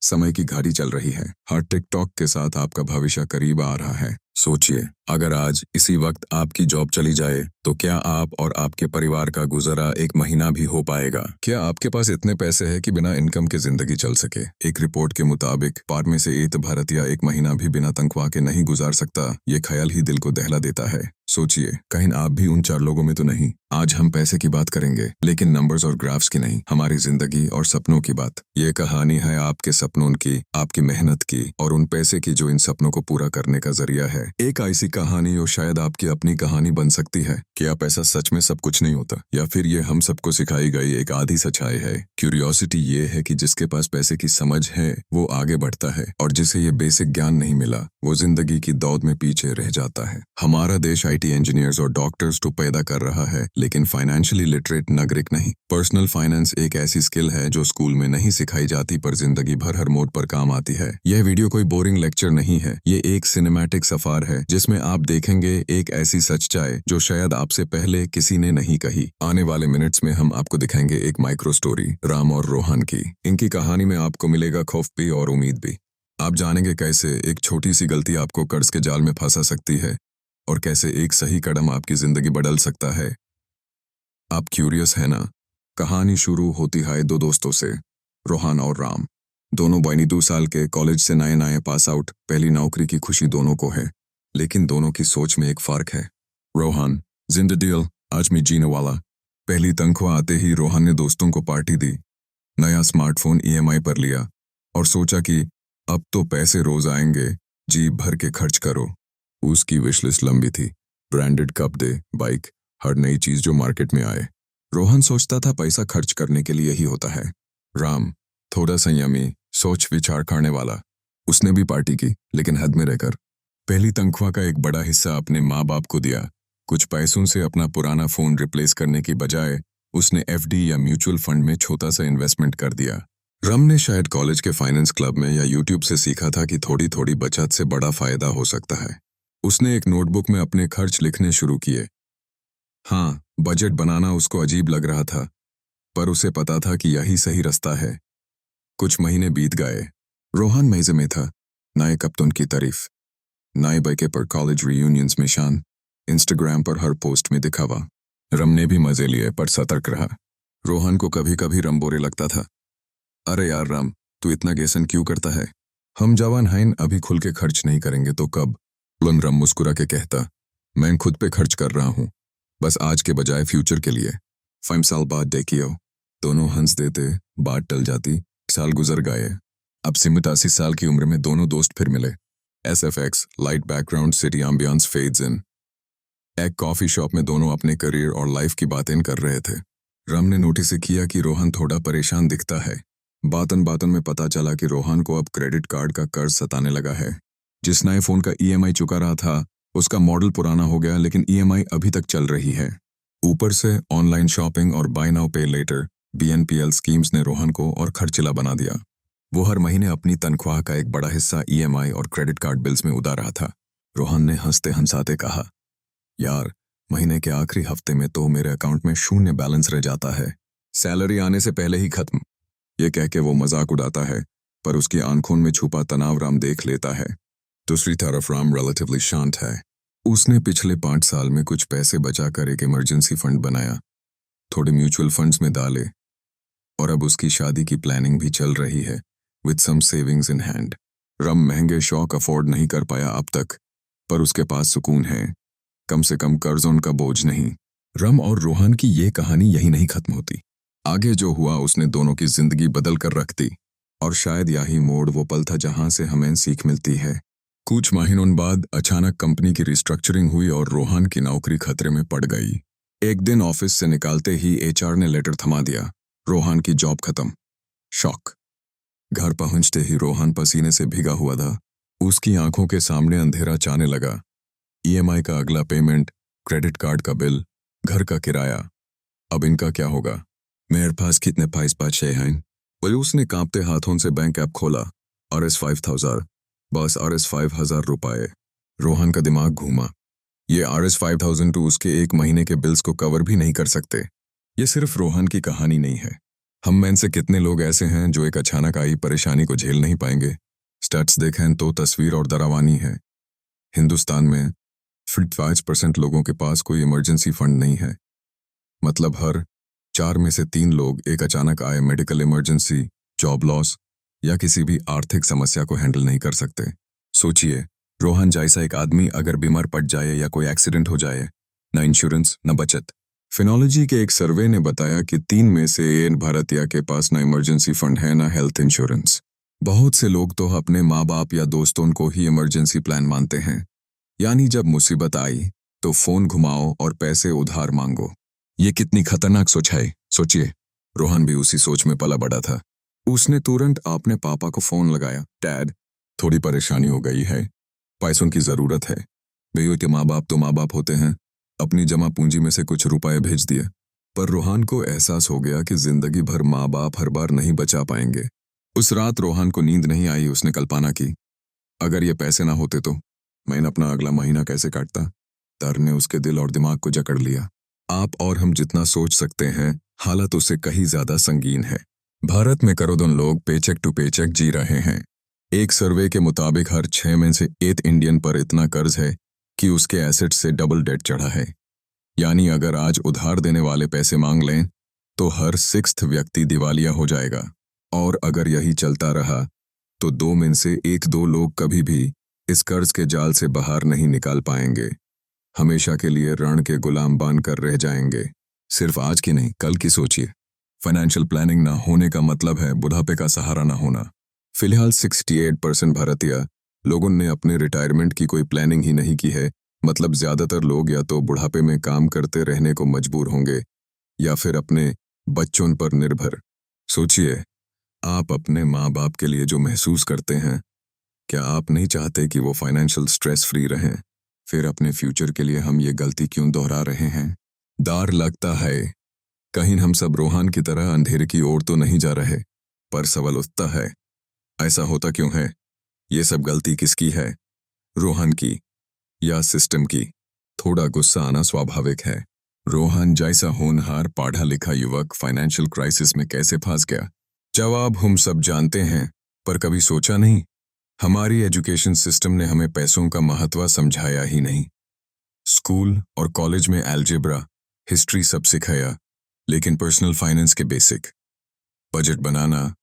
समय की घड़ी चल रही है। हर टिकटॉक के साथ आपका भविष्य करीब आ रहा है। सोचिए, अगर आज इसी वक्त आपकी जॉब चली जाए तो क्या आप और आपके परिवार का गुजारा एक महीना भी हो पाएगा? क्या आपके पास इतने पैसे हैं कि बिना इनकम के जिंदगी चल सके? एक रिपोर्ट के मुताबिक 12 में से 1 भारतीय एक महीना भी बिना तनख्वाह के नहीं गुजार सकता। ये ख्याल ही दिल को दहला देता है। सोचिए, कहीं आप भी उन 4 लोगों में तो नहीं। आज हम पैसे की बात करेंगे, लेकिन नंबर्स और ग्राफ्स की नहीं, हमारी जिंदगी और सपनों की बात। ये कहानी है आपके सपनों की, आपकी मेहनत की और उन पैसे की जो इन सपनों को पूरा करने का जरिया है। एक ऐसी कहानी जो शायद आपकी अपनी कहानी बन सकती है। क्या पैसा सच में सब कुछ नहीं होता, या फिर ये हम सबको सिखाई गई एक आधी सच्चाई है? क्यूरियोसिटी ये है कि जिसके पास पैसे की समझ है वो आगे बढ़ता है, और जिसे ये बेसिक ज्ञान नहीं मिला वो जिंदगी की दौड़ में पीछे रह जाता है। हमारा देश IT इंजीनियर्स और डॉक्टर्स तो पैदा कर रहा है, लेकिन फाइनेंशियली लिटरेट नागरिक नहीं। पर्सनल फाइनेंस एक ऐसी स्किल है जो स्कूल में नहीं सिखाई जाती, पर जिंदगी भर हर मोड पर काम आती है। यह वीडियो कोई बोरिंग लेक्चर नहीं है, ये एक सिनेमैटिक सफर है जिसमें आप देखेंगे एक ऐसी सच्चाई जो शायद आपसे पहले किसी ने नहीं कही। आने वाले मिनट्स में हम आपको दिखाएंगे एक माइक्रो स्टोरी राम और रोहन की। इनकी कहानी में आपको मिलेगा खौफ भी और उम्मीद भी। आप जानेंगे कैसे एक छोटी सी गलती आपको कर्ज के जाल में फंसा सकती है, और कैसे एक सही कदम आपकी जिंदगी बदल सकता है। आप क्यूरियस है ना? कहानी शुरू होती है 2 दोस्तों से, रोहन और राम। दोनों 22 साल के, कॉलेज से नए नए पास आउट, पहली नौकरी की खुशी दोनों को है, लेकिन दोनों की सोच में एक फर्क है। रोहन, जिंदगी आज में जीने वाला। पहली तनख्वाह आते ही रोहन ने दोस्तों को पार्टी दी, नया स्मार्टफोन EMI पर लिया और सोचा कि अब तो पैसे रोज आएंगे, जी भर के खर्च करो। उसकी विश लिस्ट लंबी थी, ब्रांडेड कपड़े, बाइक, हर नई चीज जो मार्केट में आए। रोहन सोचता था पैसा खर्च करने के लिए ही होता है। राम, थोड़ा संयमी, सोच विचार करने वाला, उसने भी पार्टी की, लेकिन हद में रहकर। पहली तनख्वाह का एक बड़ा हिस्सा अपने माँ बाप को दिया। कुछ पैसों से अपना पुराना फोन रिप्लेस करने की बजाय उसने FD या म्यूचुअल फंड में छोटा सा इन्वेस्टमेंट कर दिया। राम ने शायद कॉलेज के फाइनेंस क्लब में या YouTube से सीखा था कि थोड़ी थोड़ी बचत से बड़ा फायदा हो सकता है। उसने एक नोटबुक में अपने खर्च लिखने शुरू किए। हाँ, बजट बनाना उसको अजीब लग रहा था, पर उसे पता था कि यही सही रास्ता है। कुछ महीने बीत गए। रोहन मजे में था, नए कप्तान की तारीफ, नए बाइक पर कॉलेज रियूनियंस में शान, इंस्टाग्राम पर हर पोस्ट में दिखावा। रम ने भी मजे लिए, पर सतर्क रहा। रोहन को कभी कभी रम बोरे लगता था। अरे यार राम, तू इतना गेसन क्यों करता है? हम जवान हैं, अभी खुल के खर्च नहीं करेंगे तो कब? रम मुस्कुरा के कहता, मैं खुद पे खर्च कर रहा हूँ, बस आज के बजाय फ्यूचर के लिए। 5 साल बाद देखियो। दोनों हंस देते, बात टल जाती। साल गुजर गए। अब 87 साल की उम्र में दोनों दोस्त फिर मिले। SFX, light background, city ambience fades in. एक कॉफी शॉप में दोनों अपने करियर और लाइफ की बातें कर रहे थे। रम ने नोटिस किया कि रोहन थोड़ा परेशान दिखता है। बातन बातन में पता चला कि रोहन को अब क्रेडिट कार्ड का कर्ज सताने लगा है। जिस नए फोन का EMI चुका रहा था, उसका मॉडल पुराना हो गया, लेकिन EMI अभी तक चल रही है। ऊपर से ऑनलाइन शॉपिंग और बाय नाउ पे लेटर BNPL स्कीम्स ने रोहन को और खर्चीला बना दिया। वो हर महीने अपनी तनख्वाह का एक बड़ा हिस्सा EMI और क्रेडिट कार्ड बिल्स में उड़ा रहा था। रोहन ने हंसते हंसाते कहा, यार, महीने के आखिरी हफ्ते में तो मेरे अकाउंट में शून्य बैलेंस रह जाता है, सैलरी आने से पहले ही खत्म। ये कह के वो मजाक उड़ाता है, पर उसकी आंखों में छुपा तनाव राम देख लेता है। दूसरी तरफ राम रिलेटिवली शांत है। उसने पिछले 5 साल में कुछ पैसे बचाकर एक इमरजेंसी फंड बनाया, थोड़े म्यूचुअल फंड्स में डाले, और अब उसकी शादी की प्लानिंग भी चल रही है, with some savings in hand. रम महंगे शौक अफोर्ड नहीं कर पाया अब तक, पर उसके पास सुकून है, कम से कम कर्जों का बोझ नहीं। रम और रोहन की ये कहानी यही नहीं खत्म होती। आगे जो हुआ उसने दोनों की जिंदगी बदल कर रख दी, और शायद यही मोड़ वो पल था जहां से हमें सीख मिलती है। कुछ महीनों बाद अचानक कंपनी की रिस्ट्रक्चरिंग हुई और रोहन की नौकरी खतरे में पड़ गई। एक दिन ऑफिस से निकालते ही HR ने लेटर थमा दिया, रोहन की जॉब खत्म। शॉक। घर पहुंचते ही रोहन पसीने से भीगा हुआ था। उसकी आंखों के सामने अंधेरा छाने लगा। EMI का अगला पेमेंट, क्रेडिट कार्ड का बिल, घर का किराया। अब इनका क्या होगा? मेरे पास कितने पैसे बचे हैं? वही उसने कांपते हाथों से बैंक ऐप खोला। RS 5000, बस RS 5000 रुपए। रोहन का दिमाग घूमा। ये RS 5000 तो उसके 1 महीने के बिल्स को कवर भी नहीं कर सकते। ये सिर्फ रोहन की कहानी नहीं है, हम में से कितने लोग ऐसे हैं जो एक अचानक आई परेशानी को झेल नहीं पाएंगे? स्टैट्स देखें तो तस्वीर और डरावानी है। हिंदुस्तान में 55% लोगों के पास कोई इमरजेंसी फंड नहीं है। मतलब हर 4 में से 3 लोग एक अचानक आए मेडिकल इमरजेंसी, जॉब लॉस या किसी भी आर्थिक समस्या को हैंडल नहीं कर सकते। सोचिए, रोहन जैसा एक आदमी अगर बीमार पड़ जाए या कोई एक्सीडेंट हो जाए, न इंश्योरेंस न बचत। फिनोलॉजी के एक सर्वे ने बताया कि 3 में से 1 भारतीय के पास न इमरजेंसी फंड है न हेल्थ इंश्योरेंस। बहुत से लोग तो अपने माँ बाप या दोस्तों को ही इमरजेंसी प्लान मानते हैं, यानी जब मुसीबत आई तो फोन घुमाओ और पैसे उधार मांगो। ये कितनी खतरनाक सोच है, सोचिए। रोहन भी उसी सोच में पला बड़ा था। उसने तुरंत अपने पापा को फोन लगाया। डैड, थोड़ी परेशानी हो गई है, पैसों की जरूरत है। भैया के माँ बाप तो माँ बाप होते हैं। अपनी जमा पूंजी में से कुछ रुपए भेज दिए। पर रोहन को एहसास हो गया कि जिंदगी भर माँ बाप हर बार नहीं बचा पाएंगे। उस रात रोहन को नींद नहीं आई। उसने कल्पना की, अगर ये पैसे ना होते तो मैं अपना अगला महीना कैसे काटता। डर ने उसके दिल और दिमाग को जकड़ लिया। आप और हम जितना सोच सकते हैं, हालत उससे कहीं ज्यादा संगीन है। भारत में करोड़ों लोग पेचेक टू पेचेक जी रहे हैं। एक सर्वे के मुताबिक हर 6 में से 1 इंडियन पर इतना कर्ज है कि उसके एसेट से डबल डेट चढ़ा है। यानी अगर आज उधार देने वाले पैसे मांग लें तो हर 6th व्यक्ति दिवालिया हो जाएगा। और अगर यही चलता रहा तो 2 में से 1-2 लोग कभी भी इस कर्ज के जाल से बाहर नहीं निकाल पाएंगे। हमेशा के लिए ऋण के गुलाम बनकर रह जाएंगे। सिर्फ आज की नहीं, कल की सोचिए। फाइनेंशियल प्लानिंग ना होने का मतलब है बुढ़ापे का सहारा ना होना। फिलहाल 68% भारतीय लोगों ने अपने रिटायरमेंट की कोई प्लानिंग ही नहीं की है। मतलब ज्यादातर लोग या तो बुढ़ापे में काम करते रहने को मजबूर होंगे या फिर अपने बच्चों पर निर्भर। सोचिए, आप अपने माँ बाप के लिए जो महसूस करते हैं, क्या आप नहीं चाहते कि वो फाइनेंशियल स्ट्रेस फ्री रहें? फिर अपने फ्यूचर के लिए हम ये गलती क्यों दोहरा रहे हैं? डर लगता है कहीं हम सब रोहन की तरह अंधेरे की ओर तो नहीं जा रहे। पर सवाल उठता है, ऐसा होता क्यों है? ये सब गलती किसकी है, रोहन की या सिस्टम की? थोड़ा गुस्सा आना स्वाभाविक है। रोहन जैसा होनहार पढ़ा लिखा युवक फाइनेंशियल क्राइसिस में कैसे फंस गया? जवाब हम सब जानते हैं, पर कभी सोचा नहीं, हमारी एजुकेशन सिस्टम ने हमें पैसों का महत्व समझाया ही नहीं। स्कूल और कॉलेज में अलजेब्रा, हिस्ट्री सब सिखाया, लेकिन पर्सनल फाइनेंस के बेसिक, बजट बनाना,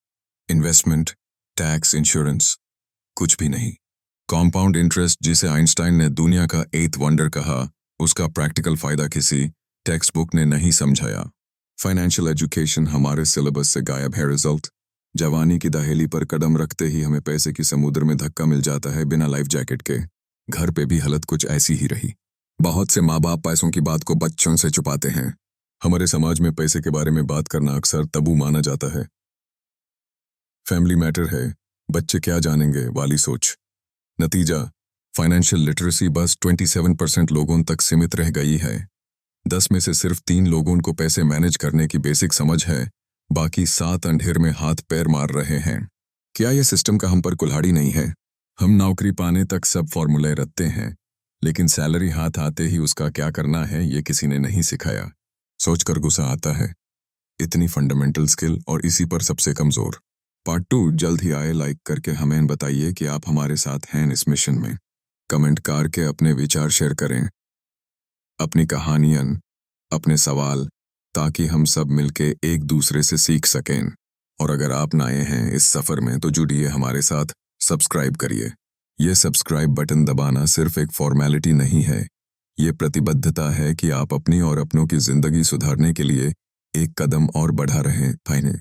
इन्वेस्टमेंट, टैक्स, इंश्योरेंस, कुछ भी नहीं। कॉम्पाउंड इंटरेस्ट, जिसे आइंस्टाइन ने दुनिया का 8th वंडर कहा, उसका प्रैक्टिकल फायदा किसी टेक्स्ट बुक ने नहीं समझाया। फाइनेंशियल एजुकेशन हमारे सिलेबस से गायब है। रिजल्ट, जवानी की दहेली पर कदम रखते ही हमें पैसे की समुद्र में धक्का मिल जाता है बिना लाइफ जैकेट के। घर पे भी हालत कुछ ऐसी ही रही। बहुत से माँ बाप पैसों की बात को बच्चों से छुपाते हैं। हमारे समाज में पैसे के बारे में बात करना अक्सर तबू माना जाता है। फैमिली मैटर है, बच्चे क्या जानेंगे वाली सोच। नतीजा, फाइनेंशियल लिटरेसी बस 27% लोगों तक सीमित रह गई है। 10 में से सिर्फ 3 लोगों को पैसे मैनेज करने की बेसिक समझ है, बाकी 7 अंधेर में हाथ पैर मार रहे हैं। क्या यह सिस्टम का हम पर कुल्हाड़ी नहीं है? हम नौकरी पाने तक सब फॉर्मूले रटते हैं, लेकिन सैलरी हाथ आते ही उसका क्या करना है ये किसी ने नहीं सिखाया। सोचकर गुस्सा आता है, इतनी फंडामेंटल स्किल और इसी पर सबसे कमजोर। पार्ट 2 जल्द ही आए। लाइक करके हमें बताइए कि आप हमारे साथ हैं इस मिशन में। कमेंट करके अपने विचार शेयर करें, अपनी कहानियां, अपने सवाल, ताकि हम सब मिलके एक दूसरे से सीख सकें। और अगर आप नए हैं इस सफर में तो जुड़िए हमारे साथ, सब्सक्राइब करिए। ये सब्सक्राइब बटन दबाना सिर्फ एक फॉर्मेलिटी नहीं है, ये प्रतिबद्धता है कि आप अपनी और अपनों की जिंदगी सुधारने के लिए एक कदम और बढ़ा रहे हैं।